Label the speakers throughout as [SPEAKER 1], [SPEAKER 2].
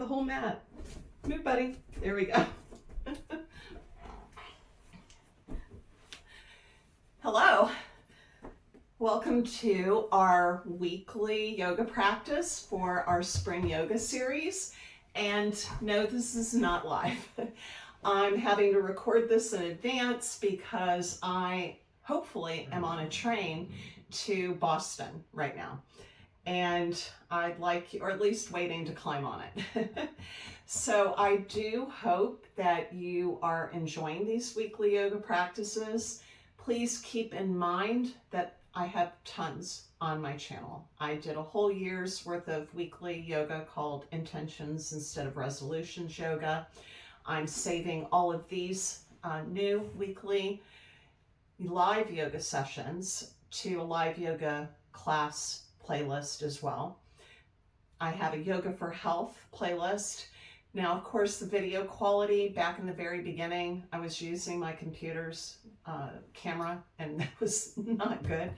[SPEAKER 1] the whole mat. Move, buddy. There we go. Hello. Welcome to our weekly yoga practice for our spring yoga series. And no, this is not live. I'm having to record this in advance because I hopefully am on a train to Boston right now. And I'd like, or at least waiting to climb on it. So I do hope that you are enjoying these weekly yoga practices. Please keep in mind that I have tons on my channel. I did a whole year's worth of weekly yoga called Intentions Instead of Resolutions Yoga. I'm saving all of these new weekly live yoga sessions to a live yoga class playlist as well. I have a Yoga for Health playlist. Now, of course, the video quality back in the very beginning, I was using my computer's camera and that was not good.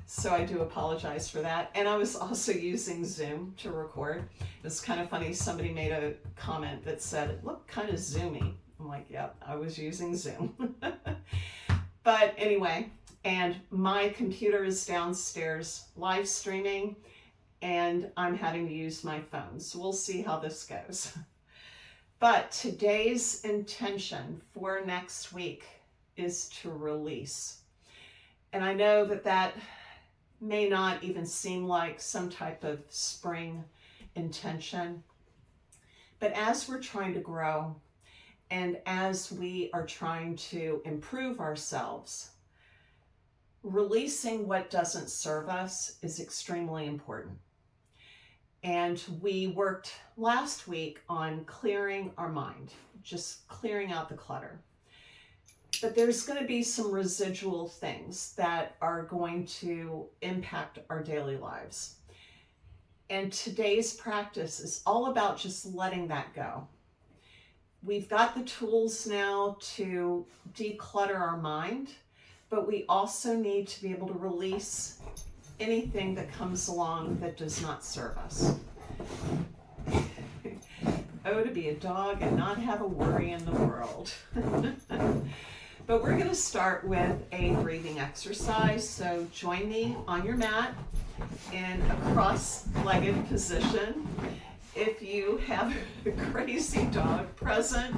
[SPEAKER 1] So I do apologize for that. And I was also using Zoom to record. It's kind of funny. Somebody made a comment that said, it looked kind of zoomy. I'm like, yep, I was using Zoom. But anyway, and my computer is downstairs live streaming and I'm having to use my phone. So we'll see how this goes. But today's intention for next week is to release. And I know that that may not even seem like some type of spring intention, but as we're trying to grow and as we are trying to improve ourselves, releasing what doesn't serve us is extremely important. And we worked last week on clearing our mind, just clearing out the clutter. But there's going to be some residual things that are going to impact our daily lives. And today's practice is all about just letting that go. We've got the tools now to declutter our mind, but we also need to be able to release anything that comes along that does not serve us. Oh, to be a dog and not have a worry in the world. But we're going to start with a breathing exercise. So join me on your mat in a cross-legged position. If you have a crazy dog present,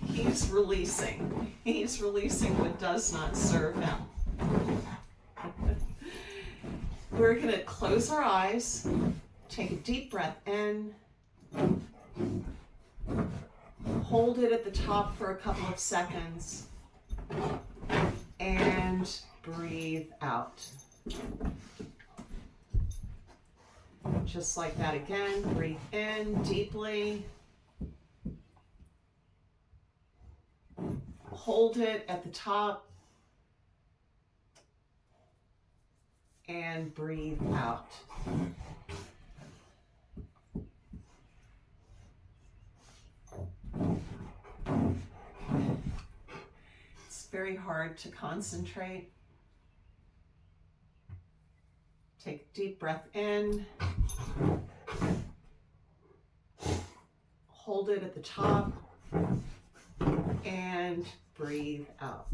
[SPEAKER 1] he's releasing. He's releasing what does not serve him. We're going to close our eyes, take a deep breath in, hold it at the top for a couple of seconds, and breathe out. Just like that again, breathe in deeply, hold it at the top, and breathe out. It's very hard to concentrate. Take a deep breath in. Hold it at the top and breathe out.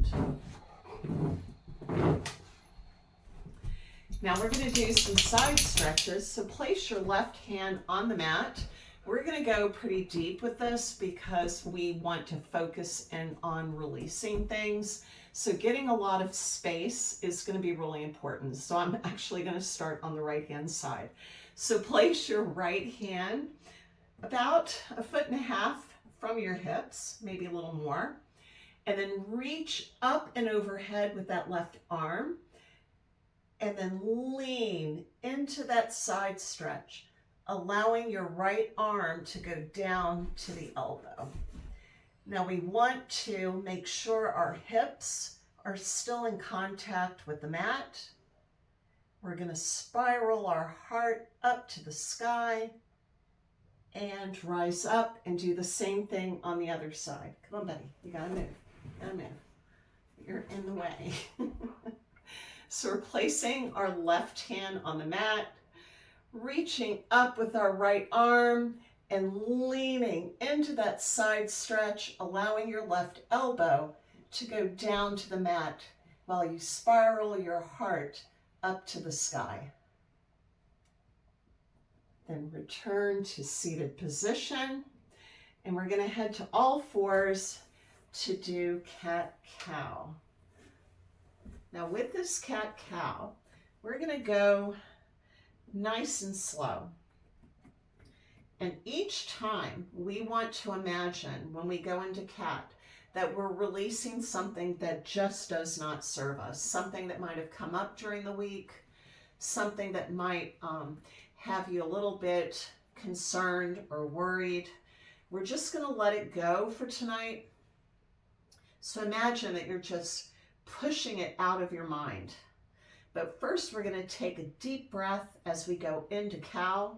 [SPEAKER 1] Now we're going to do some side stretches. So place your left hand on the mat. We're going to go pretty deep with this because we want to focus in on releasing things. So getting a lot of space is going to be really important. So I'm actually going to start on the right hand side. So place your right hand about 1.5 feet from your hips, maybe a little more, and then reach up and overhead with that left arm. And then lean into that side stretch, allowing your right arm to go down to the elbow. Now we want to make sure our hips are still in contact with the mat. We're going to spiral our heart up to the sky and rise up and do the same thing on the other side. Come on, buddy. You gotta move. You gotta move. You're in the way. So we're placing our left hand on the mat, reaching up with our right arm and leaning into that side stretch, allowing your left elbow to go down to the mat while you spiral your heart up to the sky. Then return to seated position, and we're going to head to all fours to do cat-cow. Now with this cat-cow, we're going to go nice and slow. And each time we want to imagine when we go into cat that we're releasing something that just does not serve us, something that might have come up during the week, something that might have you a little bit concerned or worried. We're just going to let it go for tonight. So imagine that you're just pushing it out of your mind. But first we're going to take a deep breath as we go into cow.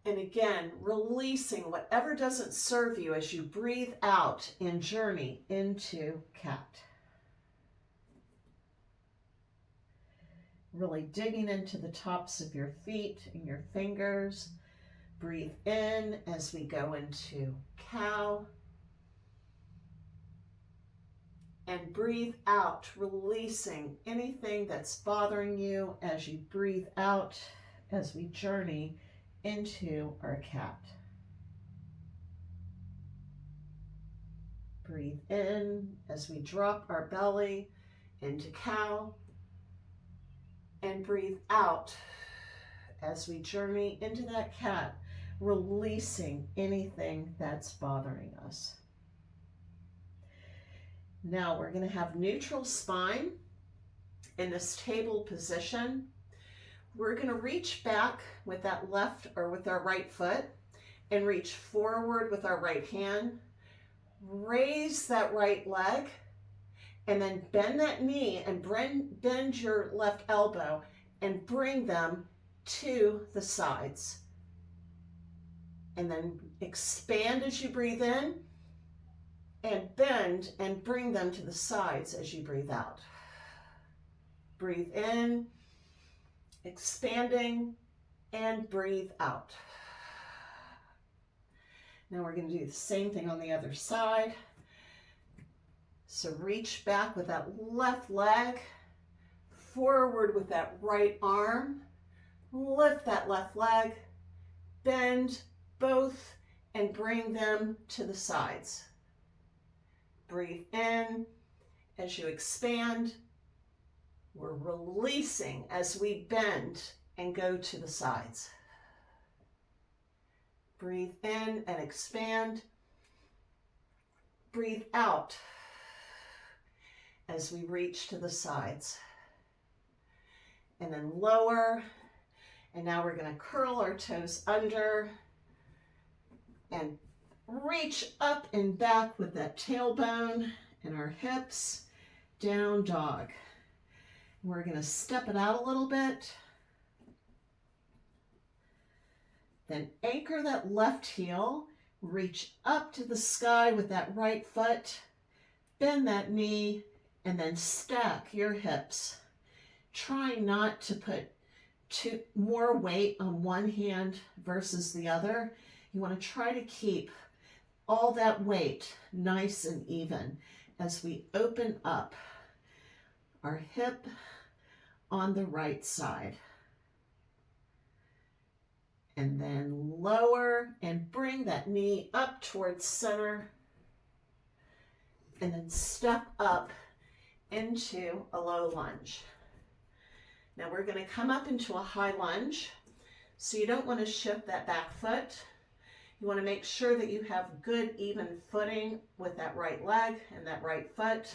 [SPEAKER 1] And again, releasing whatever doesn't serve you as you breathe out and journey into cat. Really digging into the tops of your feet and your fingers. Breathe in as we go into cow. And breathe out, releasing anything that's bothering you as you breathe out as we journey into our cat. Breathe in as we drop our belly into cow. And breathe out as we journey into that cat, releasing anything that's bothering us. Now we're going to have neutral spine in this table position. We're going to reach back with that left or with our right foot and reach forward with our right hand. Raise that right leg and then bend that knee and bend your left elbow and bring them to the sides. And then expand as you breathe in and bend and bring them to the sides as you breathe out. Breathe in, expanding, and breathe out. Now we're going to do the same thing on the other side. So reach back with that left leg, forward with that right arm, lift that left leg, bend both, and bring them to the sides. Breathe in as you expand. We're releasing as we bend and go to the sides. Breathe in and expand. Breathe out as we reach to the sides. And then lower. And now we're going to curl our toes under and reach up and back with that tailbone and our hips. Down dog. We're going to step it out a little bit. Then anchor that left heel. Reach up to the sky with that right foot. Bend that knee and then stack your hips. Try not to put more weight on one hand versus the other. You want to try to keep all that weight nice and even as we open up our hip on the right side. And then lower and bring that knee up towards center. And then step up into a low lunge. Now we're going to come up into a high lunge. So you don't want to shift that back foot. You want to make sure that you have good even footing with that right leg and that right foot.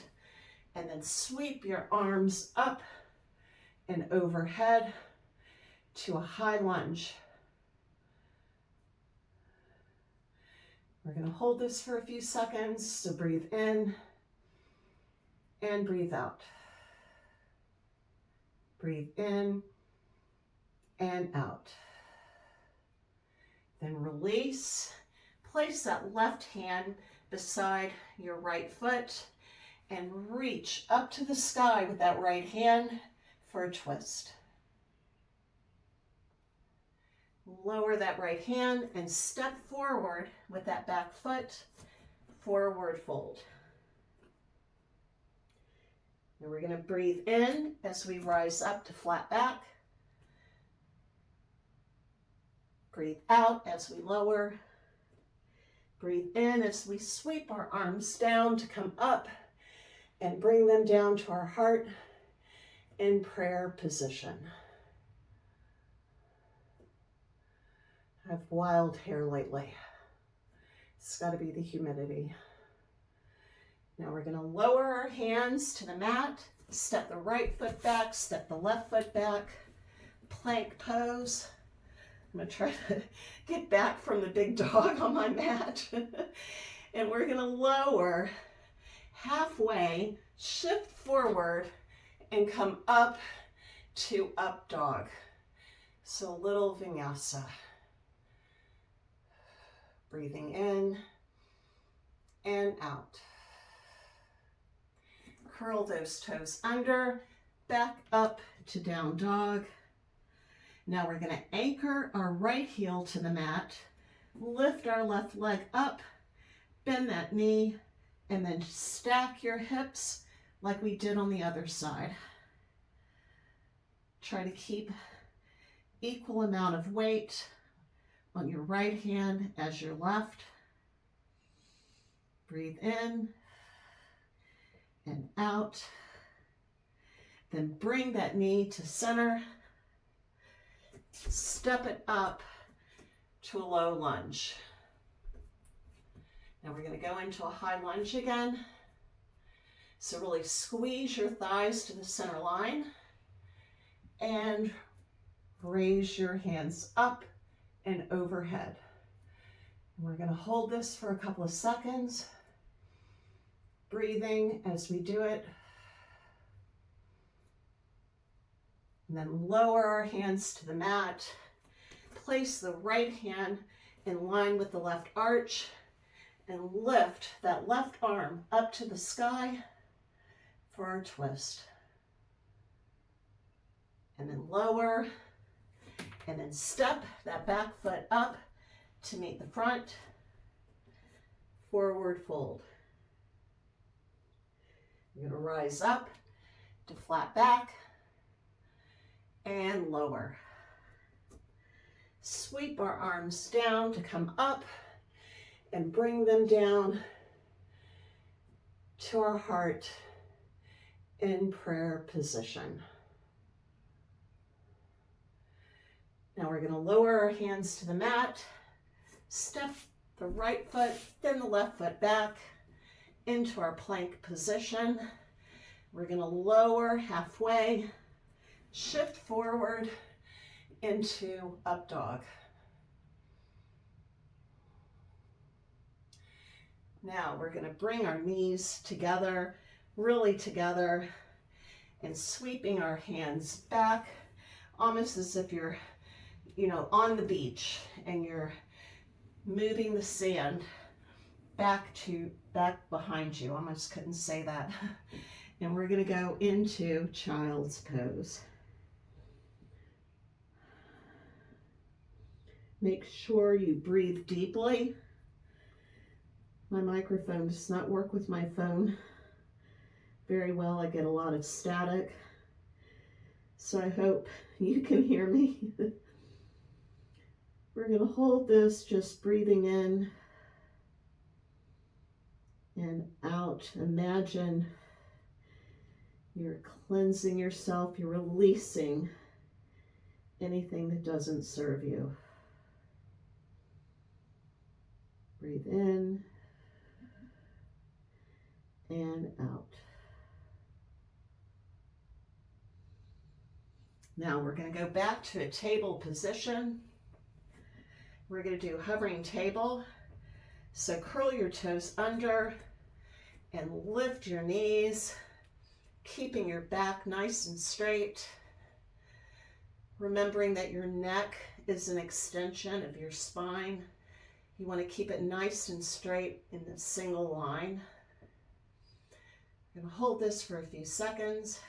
[SPEAKER 1] And then sweep your arms up and overhead to a high lunge. We're going to hold this for a few seconds. So breathe in and breathe out. Breathe in and out. Then release. Place that left hand beside your right foot and reach up to the sky with that right hand for a twist. Lower that right hand and step forward with that back foot, forward fold. And we're going to breathe in as we rise up to flat back. Breathe out as we lower. Breathe in as we sweep our arms down to come up and bring them down to our heart in prayer position. I have wild hair lately. It's got to be the humidity. Now we're going to lower our hands to the mat, step the right foot back, step the left foot back, plank pose. I'm going to try to get back from the big dog on my mat. And we're going to lower halfway, shift forward, and come up to up dog. So little vinyasa. Breathing in and out. Curl those toes under, back up to down dog. Now we're going to anchor our right heel to the mat, lift our left leg up, bend that knee, and then stack your hips like we did on the other side. Try to keep equal amount of weight on your right hand as your left. Breathe in and out. Then bring that knee to center. Step it up to a low lunge. Now we're going to go into a high lunge again. So really squeeze your thighs to the center line and raise your hands up and overhead. And we're going to hold this for a couple of seconds, breathing as we do it. And then lower our hands to the mat. Place the right hand in line with the left arch and lift that left arm up to the sky for our twist. And then lower, and then step that back foot up to meet the front, forward fold. You're going to rise up to flat back and lower. Sweep our arms down to come up and bring them down to our heart in prayer position. Now we're going to lower our hands to the mat, step the right foot, then the left foot back into our plank position. We're going to lower halfway, shift forward into up dog. Now we're going to bring our knees together, really together, and sweeping our hands back, almost as if you're, on the beach and you're moving the sand back behind you. Almost couldn't say that. And we're going to go into child's pose. Make sure you breathe deeply. My microphone does not work with my phone very well. I get a lot of static. So I hope you can hear me. We're going to hold this, just breathing in and out. Imagine you're cleansing yourself. You're releasing anything that doesn't serve you. Breathe in and out. Now we're going to go back to a table position. We're going to do hovering table. So curl your toes under and lift your knees, keeping your back nice and straight. Remembering that your neck is an extension of your spine. You want to keep it nice and straight in a single line. I'm going to hold this for a few seconds.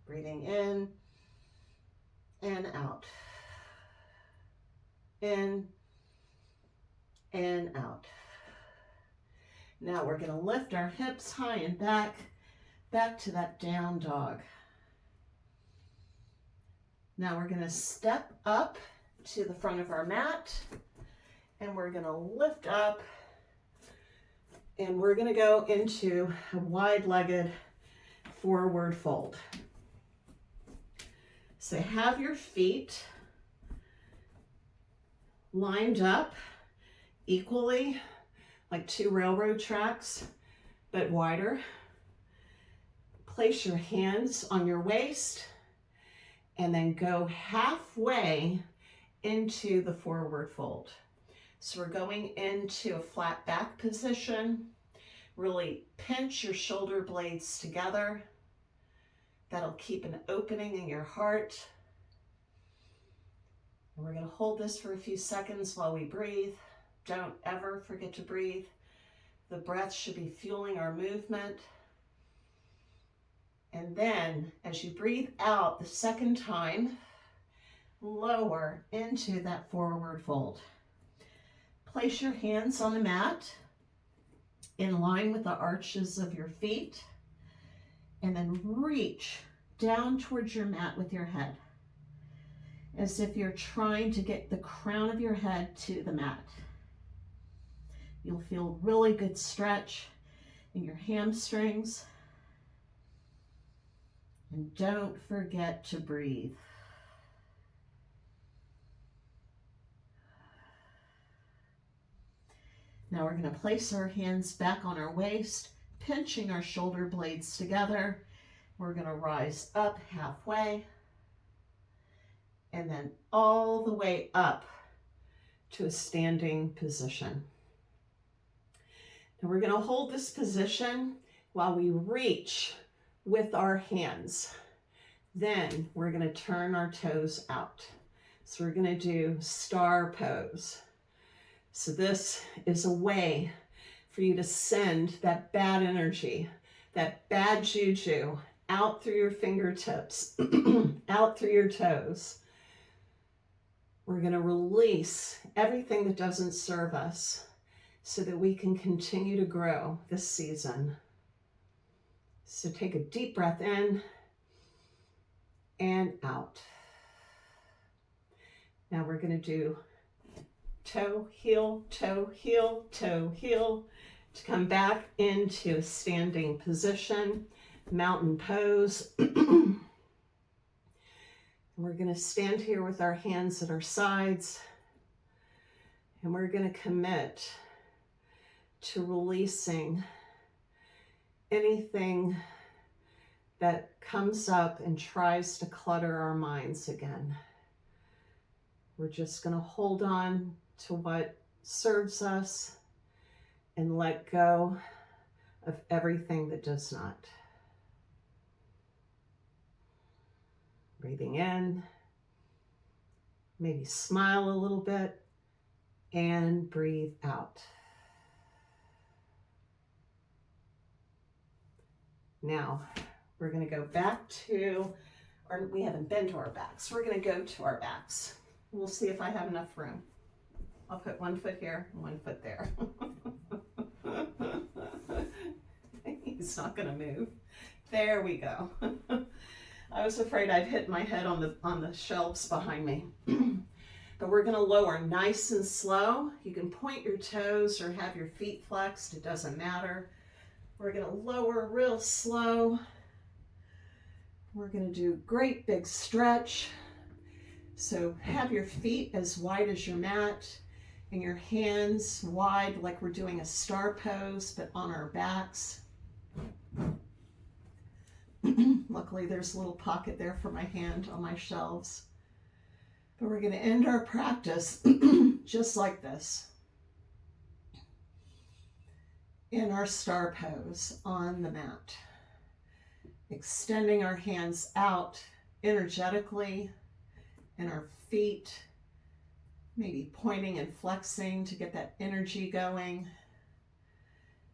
[SPEAKER 1] Breathing in and out. in and out. Now we're going to lift our hips high and back to that down dog. Now we're going to step up to the front of our mat, and we're going to lift up, and we're going to go into a wide-legged forward fold. So have your feet lined up equally, like two railroad tracks, but wider. Place your hands on your waist and then go halfway into the forward fold. So we're going into a flat back position. Really pinch your shoulder blades together. That'll keep an opening in your heart. And we're going to hold this for a few seconds while we breathe. Don't ever forget to breathe. The breath should be fueling our movement. And then as you breathe out the second time, lower into that forward fold. Place your hands on the mat in line with the arches of your feet, and then reach down towards your mat with your head, as if you're trying to get the crown of your head to the mat. You'll feel really good stretch in your hamstrings. And don't forget to breathe. Now we're going to place our hands back on our waist, pinching our shoulder blades together. We're going to rise up halfway and then all the way up to a standing position. Now we're going to hold this position while we reach with our hands. Then we're going to turn our toes out. So we're going to do star pose. So this is a way for you to send that bad energy, that bad juju out through your fingertips, out through your toes. We're going to release everything that doesn't serve us so that we can continue to grow this season. So take a deep breath in and out. Now we're going to do toe, heel, toe, heel, toe, heel, to come back into a standing position, mountain pose. We're going to stand here with our hands at our sides, and we're going to commit to releasing anything that comes up and tries to clutter our minds again. We're just going to hold on to what serves us and let go of everything that does not. Breathing in, maybe smile a little bit, and breathe out. Now, we're going to go back to, or we haven't been to our backs. We're going to go to our backs. We'll see if I have enough room. I'll put one foot here and one foot there. He's not going to move. There we go. I was afraid I'd hit my head on the shelves behind me. But we're going to lower nice and slow. You can point your toes or have your feet flexed. It doesn't matter. We're going to lower real slow. We're going to do great big stretch. So have your feet as wide as your mat and your hands wide like we're doing a star pose, but on our backs. Luckily, there's a little pocket there for my hand on my shelves. But we're going to end our practice just like this, in our star pose on the mat. Extending our hands out energetically, and our feet maybe pointing and flexing to get that energy going.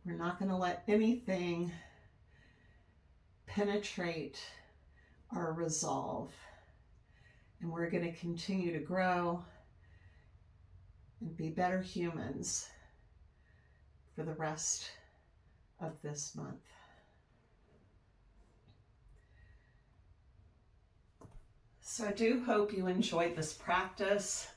[SPEAKER 1] We're not going to let anything penetrate our resolve. And we're going to continue to grow and be better humans for the rest of this month. So I do hope you enjoyed this practice,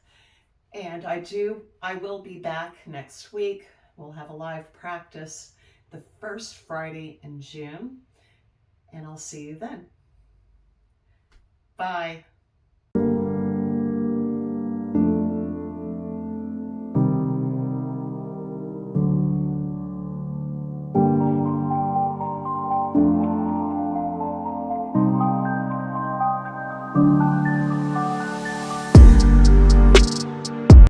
[SPEAKER 1] and I will be back next week. We'll have a live practice the first Friday in June, and I'll see you then. Bye.